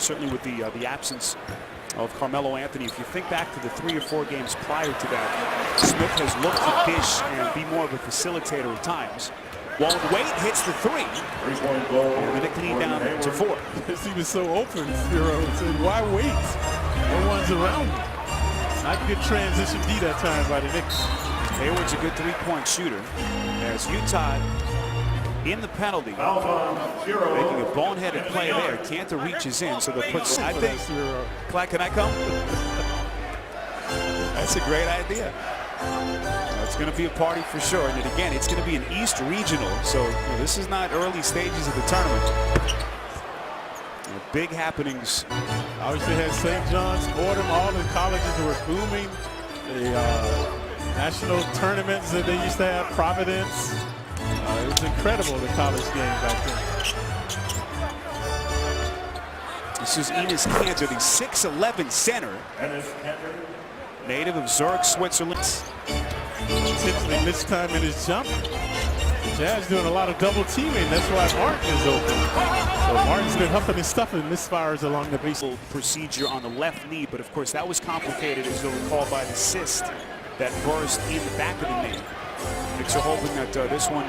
certainly with the absence of Carmelo Anthony. If you think back to the 3 or 4 games prior to that, Smith has looked to dish and be more of a facilitator at times. Walton Wade hits the 3, and the Knicks lead down to 4. He was so open, Spiro. Why wait? No one's around him. Not good transition D that time by the Knicks. Hayward's a good 3-point shooter. As Utah in the penalty, making a boneheaded play there. Kanter reaches in, so they'll put. I think. Clyde, can I come? That's a great idea. It's going to be a party for sure. And again, it's going to be an East Regional, so this is not early stages of the tournament. Big happenings. Obviously had St. John's, Fordham, all the colleges were booming. The national tournaments that they used to have, Providence. It was incredible, the college game back then. This is Enes Kanter, the 6'11" center. Native of Zurich, Switzerland. Intentionally missed time in his jump. Jazz doing a lot of double teaming. That's why Martin is open. So Martin's been huffing and stuffing, misfires along the base. Procedure on the left knee, but of course that was complicated, as you'll recall, by the cyst that burst in the back of the knee. Knicks are hoping that this one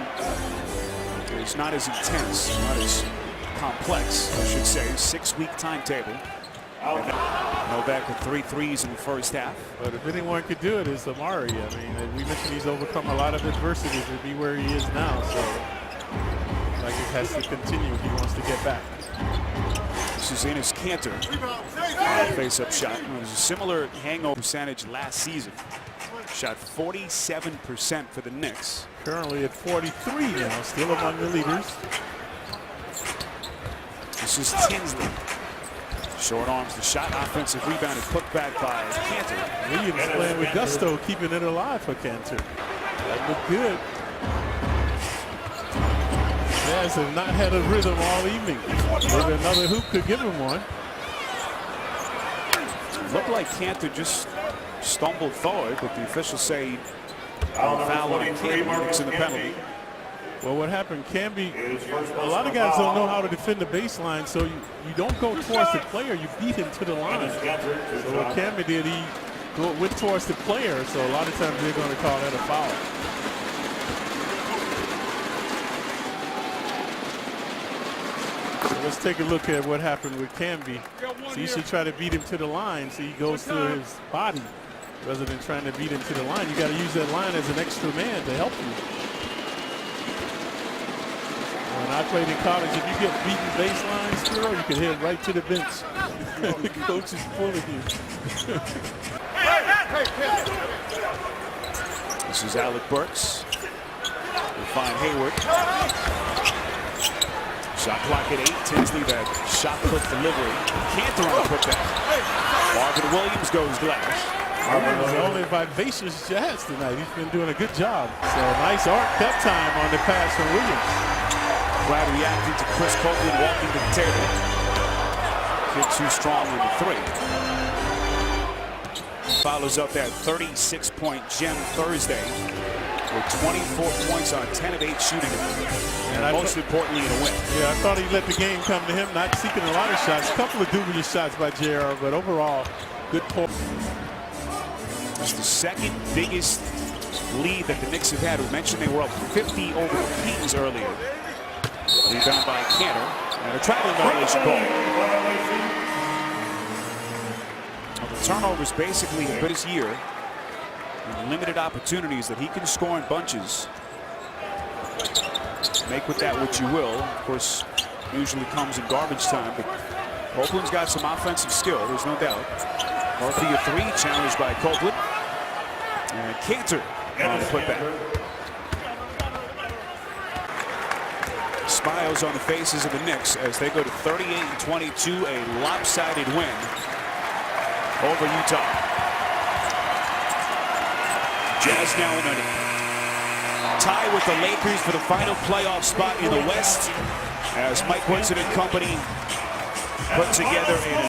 is not as intense, not as complex, I should say. 6-week timetable. Novak with 3 threes in the first half. But if anyone could do it, it's Amari. I mean, we mentioned he's overcome a lot of adversity to be where he is now. So, like, it has to continue if he wants to get back. This is Enes Kanter. Face-up shot. It was a similar hangover percentage last season. Shot 47% for the Knicks. Currently at 43 now, still among the leaders. This is Tinsley. Short arms the shot, offensive rebound is put back by Kanter. Williams playing with gusto, keeping it alive for Kanter. That looked good. Jazz have not had a rhythm all evening. Maybe another hoop could give him one. Looked like Kanter just stumbled forward, but the officials say foul on Kanter, it's in the penalty. Well, what happened, Camby, a lot of guys don't know how to defend the baseline, so you don't go towards the player, you beat him to the line. So what Camby did, he went towards the player, so a lot of times they're going to call that a foul. So let's take a look at what happened with Camby. So you should try to beat him to the line, so he goes to his body rather than trying to beat him to the line. You got to use that line as an extra man to help you. When I played in college, if you get beaten baseline, Spiro, you can head right to the bench. The coach is pulling you. This is Alec Burks. We'll find Hayward. Shot clock at 8. Tinsley, that shot put delivery. Kanter on the putback. Marvin Williams goes glass. The only vivacious Jazz tonight. He's been doing a good job. So nice arc that time on the pass from Williams. Glad reacting to Chris Copeland walking to the table. Hit too strong in the 3. Follows up that 36-point gem Thursday with 24 points on 10 of 8 shooting. And most importantly, in a win. Yeah, I thought he let the game come to him, not seeking a lot of shots. A couple of dubious shots by JR, but overall, good pull. It's the second biggest lead that the Knicks have had. We mentioned they were up 50 over the Kings earlier. Rebound by Kanter, and a traveling violation call. Well, the turnovers basically have been his year. And limited opportunities that he can score in bunches. Make with that what you will. Of course, usually comes in garbage time, but Copeland's got some offensive skill, there's no doubt. Murphy a 3, challenged by Copeland. And Kanter on the putback. Smiles on the faces of the Knicks as they go to 38-22, a lopsided win over Utah. Jazz now in a tie with the Lakers for the final playoff spot in the West as Mike Woodson and company put together a